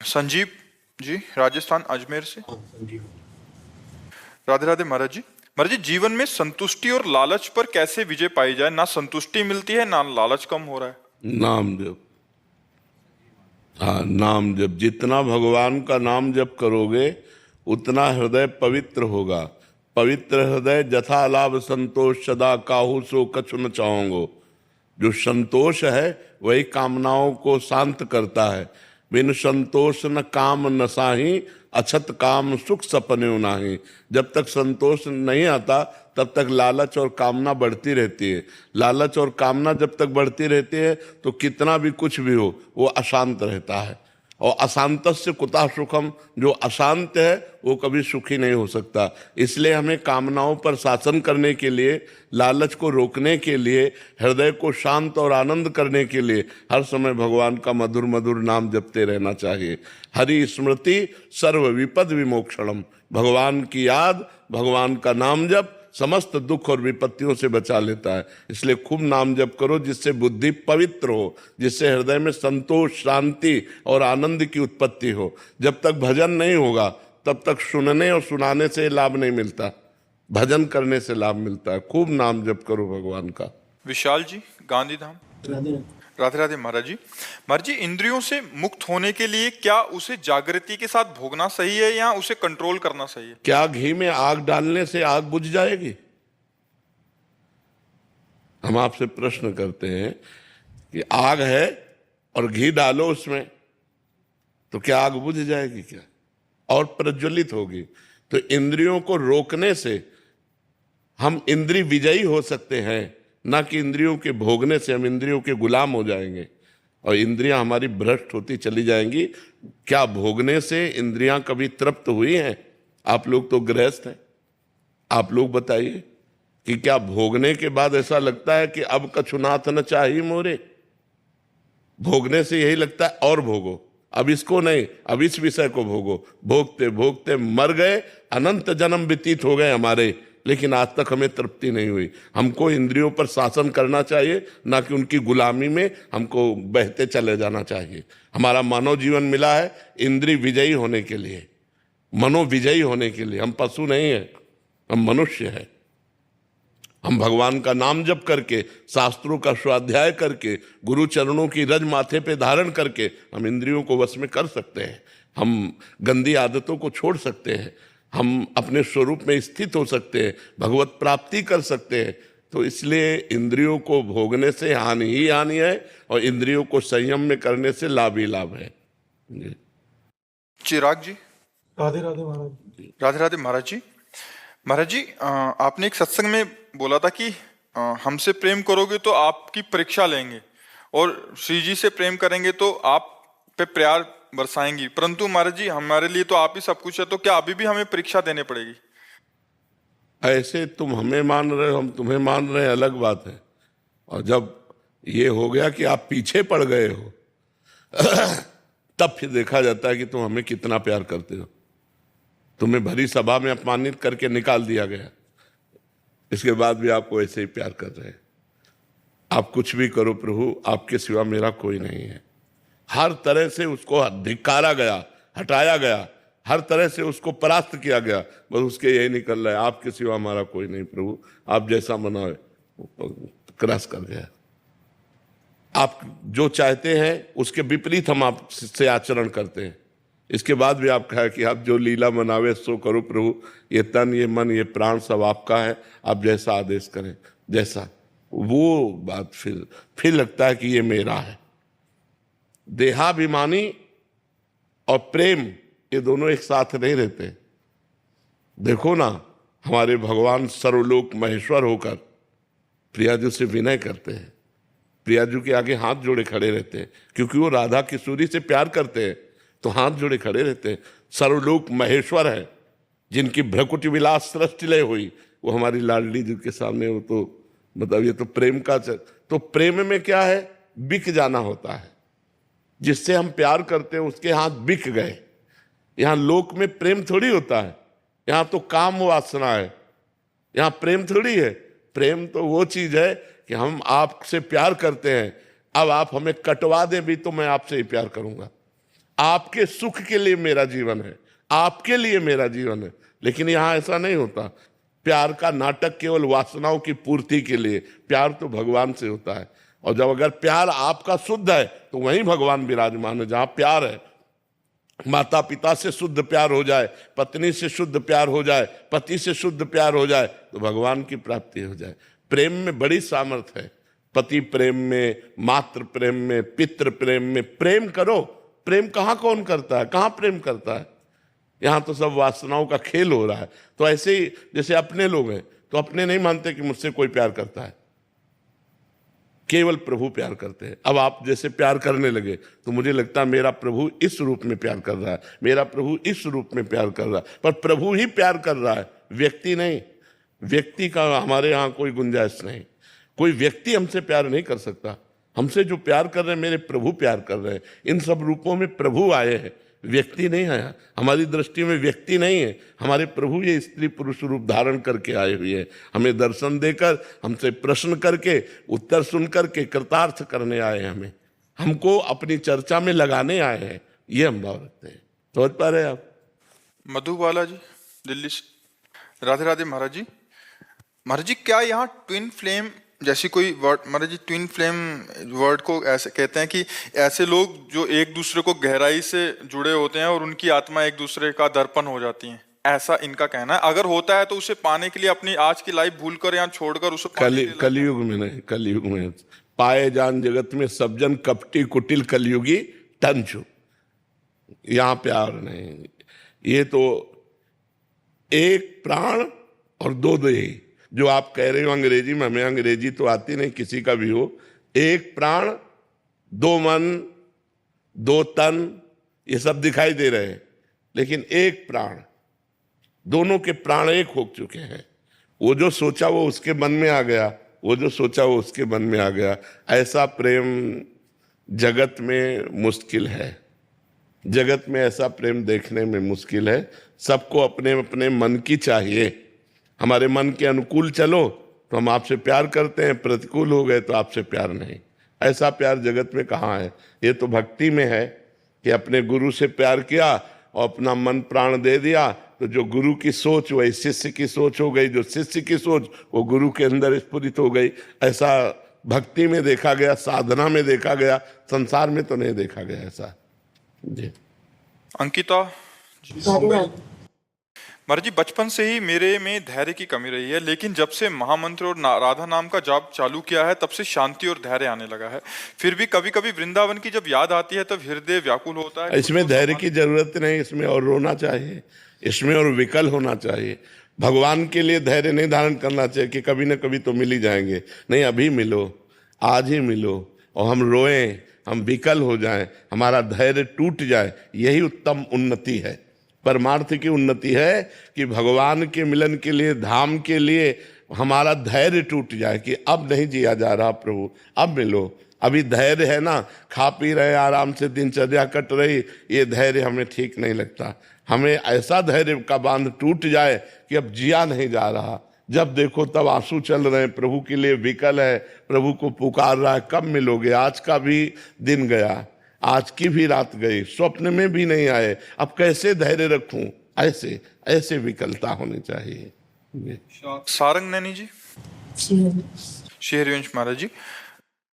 संजीव जी, राजस्थान अजमेर से। संजीव। राधे राधे महाराज जी। महाराज जी, जीवन में संतुष्टि और लालच पर कैसे विजय पाई जाए? ना संतुष्टि मिलती है, ना लालच कम हो रहा है। नाम जप। हाँ, नाम जप। जितना भगवान का नाम जप करोगे उतना हृदय पवित्र होगा। पवित्र हृदय जथा लाभ संतोष सदा काहू सो कछु न चाहोगो। जो संतोष है वही कामनाओं को शांत करता है। बिन संतोष न काम न साही, अछत काम सुख सपने नाही। जब तक संतोष नहीं आता तब तक लालच और कामना बढ़ती रहती है। लालच और कामना जब तक बढ़ती रहती है तो कितना भी कुछ भी हो वो अशांत रहता है। और अशांतस्य कुतः सुखम, जो अशांत है वो कभी सुखी नहीं हो सकता। इसलिए हमें कामनाओं पर शासन करने के लिए, लालच को रोकने के लिए, हृदय को शांत और आनंद करने के लिए हर समय भगवान का मधुर मधुर नाम जपते रहना चाहिए। हरि स्मृति सर्व विपद विमोक्षणम। भगवान की याद, भगवान का नाम जप समस्त दुख और विपत्तियों से बचा लेता है। इसलिए खूब नाम जप करो जिससे बुद्धि पवित्र हो, जिससे हृदय में संतोष, शांति और आनंद की उत्पत्ति हो। जब तक भजन नहीं होगा तब तक सुनने और सुनाने से लाभ नहीं मिलता, भजन करने से लाभ मिलता है। खूब नाम जप करो भगवान का। विशाल जी, गांधीधाम। राधे राधे महाराज जी। महाराज जी, इंद्रियों से मुक्त होने के लिए क्या उसे जागृति के साथ भोगना सही है या उसे कंट्रोल करना सही है? क्या घी में आग डालने से आग बुझ जाएगी? हम आपसे प्रश्न करते हैं कि आग है और घी डालो उसमें तो क्या आग बुझ जाएगी क्या? और प्रज्वलित होगी। तो इंद्रियों को रोकने से हम इंद्रिय विजयी हो सकते हैं, ना कि इंद्रियों के भोगने से हम इंद्रियों के गुलाम हो जाएंगे और इंद्रियां हमारी भ्रष्ट होती चली जाएंगी। क्या भोगने से इंद्रियां कभी तृप्त हुई हैं? आप लोग तो गृहस्थ हैं, आप लोग बताइए कि क्या भोगने के बाद ऐसा लगता है कि अब कछुनाथ न चाहिए मोरे? भोगने से यही लगता है और भोगो, अब इसको नहीं, अब इस विषय को भोगो। भोगते भोगते मर गए, अनंत जन्म व्यतीत हो गए हमारे, लेकिन आज तक हमें तृप्ति नहीं हुई। हमको इंद्रियों पर शासन करना चाहिए, ना कि उनकी गुलामी में हमको बहते चले जाना चाहिए। हमारा मानव जीवन मिला है इंद्रिय विजयी होने के लिए, मनोविजयी होने के लिए। हम पशु नहीं है, हम मनुष्य है। हम भगवान का नाम जप करके, शास्त्रों का स्वाध्याय करके, गुरु चरणों की रज माथे पे धारण करके हम इंद्रियों को वश में कर सकते हैं। हम गंदी आदतों को छोड़ सकते हैं, हम अपने स्वरूप में स्थित हो सकते हैं, भगवत प्राप्ति कर सकते हैं। तो इसलिए इंद्रियों को भोगने से हानि ही हानि है और इंद्रियों को संयम में करने से लाभ ही लाभ है। चिराग जी। राधे राधे महाराज। राधे राधे महाराज जी। महाराज जी, आपने एक सत्संग में बोला था कि हमसे प्रेम करोगे तो आपकी परीक्षा लेंगे और श्री जी से प्रेम करेंगे तो आप पे प्यार बरसाएंगी। परंतु महाराज जी, हमारे लिए तो आप ही सब कुछ है, तो क्या अभी भी हमें परीक्षा देने पड़ेगी? ऐसे तुम हमें मान रहे हो, हम तुम्हें मान रहे हैं, अलग बात है। और जब ये हो गया कि आप पीछे पड़ गए हो तब फिर देखा जाता है कि तुम हमें कितना प्यार करते हो। तुम्हें भरी सभा में अपमानित करके निकाल दिया गया, इसके बाद भी आपको ऐसे ही प्यार कर रहे हैं। आप कुछ भी करो प्रभु, आपके सिवा मेरा कोई नहीं है। हर तरह से उसको धिक्कारा गया, हटाया गया, हर तरह से उसको परास्त किया गया, बस उसके यही निकल रहा है, आपके सिवा हमारा कोई नहीं प्रभु, आप जैसा मनाए। क्रस कर गया। आप जो चाहते हैं उसके विपरीत हम आपसे आचरण करते हैं। इसके बाद भी आप कहा कि आप जो लीला मनावे सो करो प्रभु, ये तन, ये मन, ये प्राण सब आपका है, आप जैसा आदेश करें। जैसा वो बात फिर लगता है कि ये मेरा है। देहाभिमानी और प्रेम ये दोनों एक साथ नहीं रहते। देखो ना, हमारे भगवान सर्वलोक महेश्वर होकर प्रियाजू से विनय करते हैं, प्रियाजू के आगे हाथ जोड़े खड़े रहते हैं, क्योंकि वो राधा किशोरी से प्यार करते हैं तो हाथ जोड़े खड़े रहते हैं। सर्वलोक महेश्वर है, जिनकी भ्रकुटी विलास सृष्टि लय हुई, वो हमारी लाडली जी के सामने। वो तो मतलब ये तो प्रेम का तो प्रेम में क्या है, बिक जाना होता है। जिससे हम प्यार करते हैं उसके हाथ बिक गए। यहाँ लोक में प्रेम थोड़ी होता है, यहाँ तो काम वासना है, यहाँ प्रेम थोड़ी है। प्रेम तो वो चीज है कि हम आपसे प्यार करते हैं, अब आप हमें कटवा दें भी तो मैं आपसे ही प्यार करूंगा। आपके सुख के लिए मेरा जीवन है, आपके लिए मेरा जीवन है। लेकिन यहां ऐसा नहीं होता। प्यार का नाटक केवल वासनाओं की पूर्ति के लिए, प्यार तो भगवान से होता है। और जब अगर प्यार आपका शुद्ध है तो वहीं भगवान विराजमान है। जहां प्यार है, माता पिता से शुद्ध प्यार हो जाए, पत्नी से शुद्ध प्यार हो जाए, पति से शुद्ध प्यार हो जाए, तो भगवान की प्राप्ति हो जाए। प्रेम में बड़ी सामर्थ्य है। पति प्रेम में, मातृ प्रेम में, पितृ प्रेम में प्रेम करो। प्रेम कहाँ कौन करता है, कहाँ प्रेम करता है? यहां तो सब वासनाओं का खेल हो रहा है। तो ऐसे ही जैसे अपने लोग हैं तो अपने नहीं मानते कि मुझसे कोई प्यार करता है, केवल प्रभु प्यार करते हैं। अब आप जैसे प्यार करने लगे तो मुझे लगता है मेरा प्रभु इस रूप में प्यार कर रहा है, मेरा प्रभु इस रूप में प्यार कर रहा है। पर प्रभु ही प्यार कर रहा है, व्यक्ति नहीं। व्यक्ति का हमारे यहाँ कोई गुंजाइश नहीं। कोई व्यक्ति हमसे प्यार नहीं कर सकता। हमसे जो प्यार कर रहे हैं मेरे प्रभु प्यार कर रहे हैं। इन सब रूपों में प्रभु आए हैं, व्यक्ति नहीं आया। हमारी दृष्टि में व्यक्ति नहीं है, हमारे प्रभु ये स्त्री पुरुष रूप धारण करके आए हुए हैं। हमें दर्शन देकर, हमसे प्रश्न करके, उत्तर सुन करके कृतार्थ करने आए हैं। हमें हमको अपनी चर्चा में लगाने आए हैं। ये हम भाव रखते हैं। समझ पा रहे हैं आप? मधुबाला जी दिल्ली से। राधे राधे महाराज जी। महाराज जी, क्या यहाँ ट्विन फ्लेम जैसी कोई वर्ड, महाराज जी ट्विन फ्लेम वर्ड को ऐसे कहते हैं कि ऐसे लोग जो एक दूसरे को गहराई से जुड़े होते हैं और उनकी आत्मा एक दूसरे का दर्पण हो जाती है, ऐसा इनका कहना है। अगर होता है तो उसे पाने के लिए अपनी आज की लाइफ भूलकर या छोड़कर उसे कलयुग में नहीं, कलयुग में पाए जान जगत में सब जन कपटी कुटिल कलयुगी टंचु। यहां प्यार नहीं। ये तो एक प्राण और दो देही, जो आप कह रहे हो अंग्रेजी में, हमें अंग्रेजी तो आती नहीं, किसी का भी हो। एक प्राण, दो मन, दो तन, ये सब दिखाई दे रहे हैं, लेकिन एक प्राण, दोनों के प्राण एक हो चुके हैं। वो जो सोचा वो उसके मन में आ गया, वो जो सोचा वो उसके मन में आ गया। ऐसा प्रेम जगत में मुश्किल है। जगत में ऐसा प्रेम देखने में मुश्किल है। सबको अपने अपने मन की चाहिए। हमारे मन के अनुकूल चलो तो हम आपसे प्यार करते हैं, प्रतिकूल हो गए तो आपसे प्यार नहीं। ऐसा प्यार जगत में कहाँ है? ये तो भक्ति में है कि अपने गुरु से प्यार किया और अपना मन प्राण दे दिया, तो जो गुरु की सोच वही शिष्य की सोच हो गई, जो शिष्य की सोच वो गुरु के अंदर स्फुरित हो गई। ऐसा भक्ति में देखा गया, साधना में देखा गया, संसार में तो नहीं देखा गया ऐसा। जी अंकिता जी। महाराज जी, बचपन से ही मेरे में धैर्य की कमी रही है, लेकिन जब से महामंत्र और राधा नाम का जाप चालू किया है तब से शांति और धैर्य आने लगा है। फिर भी कभी कभी वृंदावन की जब याद आती है तब हृदय व्याकुल होता है। इसमें धैर्य की जरूरत नहीं, इसमें और रोना चाहिए, इसमें और विकल होना चाहिए। भगवान के लिए धैर्य नहीं धारण करना चाहिए कि कभी ना कभी तो मिल ही जाएंगे। नहीं, अभी मिलो, आज ही मिलो, और हम रोएं, हम विकल हो जाएं, हमारा धैर्य टूट जाए, यही उत्तम उन्नति है। परमार्थ की उन्नति है कि भगवान के मिलन के लिए, धाम के लिए हमारा धैर्य टूट जाए कि अब नहीं जिया जा रहा प्रभु, अब मिलो। अभी धैर्य है ना, खा पी रहे आराम से, दिनचर्या कट रही, ये धैर्य हमें ठीक नहीं लगता। हमें ऐसा धैर्य का बांध टूट जाए कि अब जिया नहीं जा रहा। जब देखो तब आंसू चल रहे हैं, प्रभु के लिए विकल है, प्रभु को पुकार रहा है, कब मिलोगे? आज का भी दिन गया, आज की भी रात गई, स्वप्न में भी नहीं आए, अब कैसे धैर्य रखूं? ऐसे ऐसे विकलता होनी चाहिए। सारंग नैनी जी। श्रीहरिवंश महाराज जी।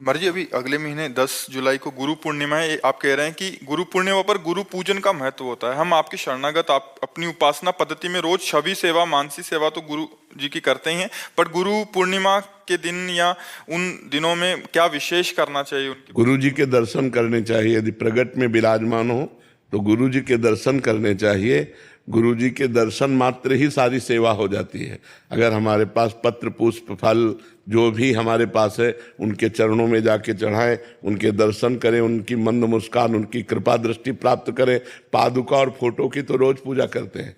महाराज जी, अभी अगले महीने 10 जुलाई को गुरु पूर्णिमा है। आप कह रहे हैं कि गुरु पूर्णिमा पर गुरु पूजन का महत्व होता है। हम आपके शरणागत, आप अपनी उपासना पद्धति में रोज छवि सेवा, मानसी सेवा तो गुरु जी की करते ही हैं, पर गुरु पूर्णिमा के दिन या उन दिनों में क्या विशेष करना चाहिए? उनकी गुरु जी के दर्शन करने चाहिए। यदि प्रगट में विराजमान हो तो गुरु जी के दर्शन करने चाहिए। गुरु जी के दर्शन मात्र ही सारी सेवा हो जाती है। अगर हमारे पास पत्र, पुष्प, फल जो भी हमारे पास है, उनके चरणों में जाके चढ़ाएं, उनके दर्शन करें, उनकी मंद मुस्कान, उनकी कृपा दृष्टि प्राप्त करें। पादुका और फोटो की तो रोज पूजा करते हैं,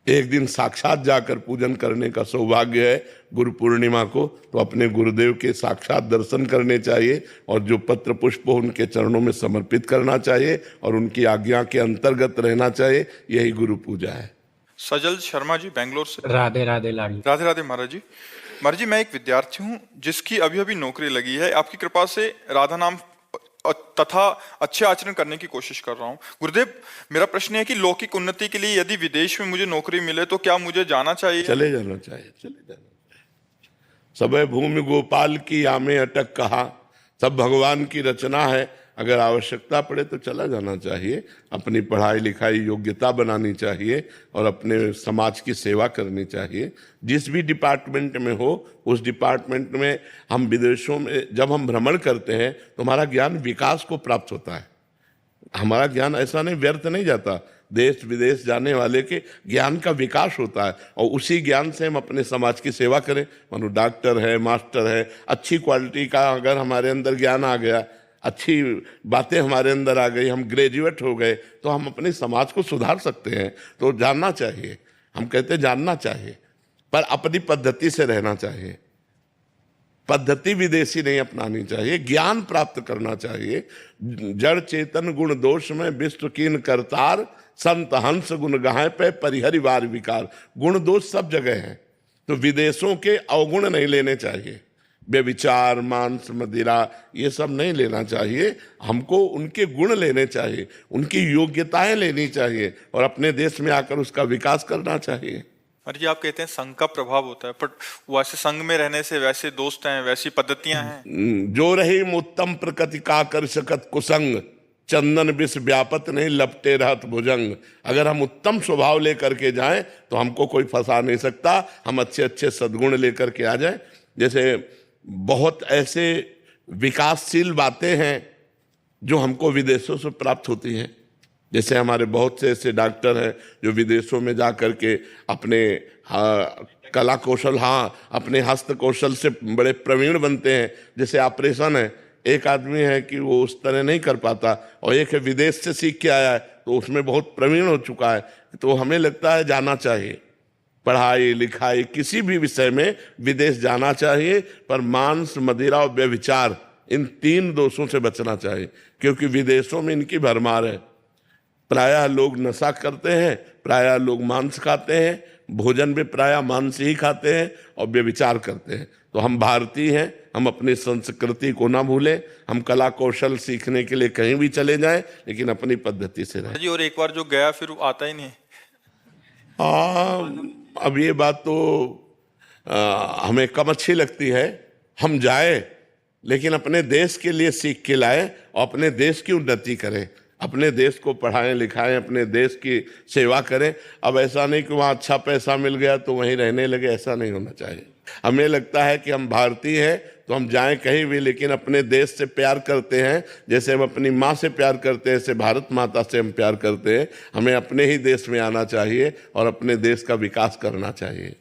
एक दिन साक्षात जाकर पूजन करने का सौभाग्य है गुरु पूर्णिमा को, तो अपने गुरुदेव के साक्षात दर्शन करने चाहिए और जो पत्र पुष्प हो उनके चरणों में समर्पित करना चाहिए और उनकी आज्ञा के अंतर्गत रहना चाहिए। यही गुरु पूजा है। सजल शर्मा जी, बेंगलोर से। राधे राधे लाड़ी। राधे राधे महाराज जी। महाराज जी, मैं एक विद्यार्थी हूँ जिसकी अभी अभी नौकरी लगी है। आपकी कृपा से राधा नाम तथा अच्छे आचरण करने की कोशिश कर रहा हूँ। गुरुदेव, मेरा प्रश्न है कि लौकिक उन्नति के लिए यदि विदेश में मुझे नौकरी मिले तो क्या मुझे जाना चाहिए? चले जाना चाहिए, चले जाना चाहिए। सबे भूमि गोपाल की आमे अटक कहा, सब भगवान की रचना है। अगर आवश्यकता पड़े तो चला जाना चाहिए, अपनी पढ़ाई लिखाई योग्यता बनानी चाहिए और अपने समाज की सेवा करनी चाहिए। जिस भी डिपार्टमेंट में हो, उस डिपार्टमेंट में हम विदेशों में जब हम भ्रमण करते हैं तो हमारा ज्ञान विकास को प्राप्त होता है। हमारा ज्ञान ऐसा नहीं व्यर्थ नहीं जाता, देश विदेश जाने वाले के ज्ञान का विकास होता है और उसी ज्ञान से हम अपने समाज की सेवा करें। मानो डॉक्टर है, मास्टर है, अच्छी क्वालिटी का अगर हमारे अंदर ज्ञान आ गया, अच्छी बातें हमारे अंदर आ गई, हम ग्रेजुएट हो गए, तो हम अपने समाज को सुधार सकते हैं। तो जानना चाहिए, हम कहते हैं जानना चाहिए, पर अपनी पद्धति से रहना चाहिए। पद्धति विदेशी नहीं अपनानी चाहिए, ज्ञान प्राप्त करना चाहिए। जड़ चेतन गुण दोष में विश्व कीन करतार, संत हंस गुण गाहे पे परिहरिवार विकार। गुण दोष सब जगह है, तो विदेशों के अवगुण नहीं लेने चाहिए। व्यभिचार, मांस, मदिरा, ये सब नहीं लेना चाहिए। हमको उनके गुण लेने चाहिए, उनकी योग्यताएं लेनी चाहिए और अपने देश में आकर उसका विकास करना चाहिए। अरे जी, आप कहते हैं संघ का प्रभाव होता है, पर वैसे संघ में रहने से वैसे दोस्त हैं, वैसी पद्धतियां हैं। जो रही उत्तम प्रकृति का कर सकत कुसंग, चंदन विष व्यापत नहीं लपटे रहत भुजंग। अगर हम उत्तम स्वभाव लेकर के जाएं तो हमको कोई फंसा नहीं सकता। हम अच्छे अच्छे सद्गुण लेकर के आ जाएं। जैसे बहुत ऐसे विकासशील बातें हैं जो हमको विदेशों से प्राप्त होती हैं। जैसे हमारे बहुत से ऐसे डॉक्टर हैं जो विदेशों में जा कर के अपने कला कौशल, अपने हस्त कौशल से बड़े प्रवीण बनते हैं। जैसे ऑपरेशन है, एक आदमी है कि वो उस तरह नहीं कर पाता और एक है विदेश से सीख के आया है तो उसमें बहुत प्रवीण हो चुका है। तो हमें लगता है जाना चाहिए, पढ़ाई लिखाई किसी भी विषय में विदेश जाना चाहिए, पर मांस, मदिरा और व्यभिचार, इन 3 दोषों से बचना चाहिए, क्योंकि विदेशों में इनकी भरमार है। प्रायः लोग नशा करते हैं, प्रायः लोग मांस खाते हैं, भोजन भी प्रायः मांस ही खाते हैं और व्यभिचार करते हैं। तो हम भारतीय हैं, हम अपनी संस्कृति को ना भूलें। हम कला कौशल सीखने के लिए कहीं भी चले जाएं, लेकिन अपनी पद्धति से रहें। जी, और एक बार जो गया फिर आता ही नहीं। अब ये बात तो हमें कम अच्छी लगती है। हम जाए लेकिन अपने देश के लिए सीख के लाए और अपने देश की उन्नति करें, अपने देश को पढ़ाएं लिखाएं, अपने देश की सेवा करें। अब ऐसा नहीं कि वहाँ अच्छा पैसा मिल गया तो वहीं रहने लगे, ऐसा नहीं होना चाहिए। हमें लगता है कि हम भारतीय हैं तो हम जाएं कहीं भी, लेकिन अपने देश से प्यार करते हैं। जैसे हम अपनी माँ से प्यार करते हैं, ऐसे भारत माता से हम प्यार करते हैं। हमें अपने ही देश में आना चाहिए और अपने देश का विकास करना चाहिए।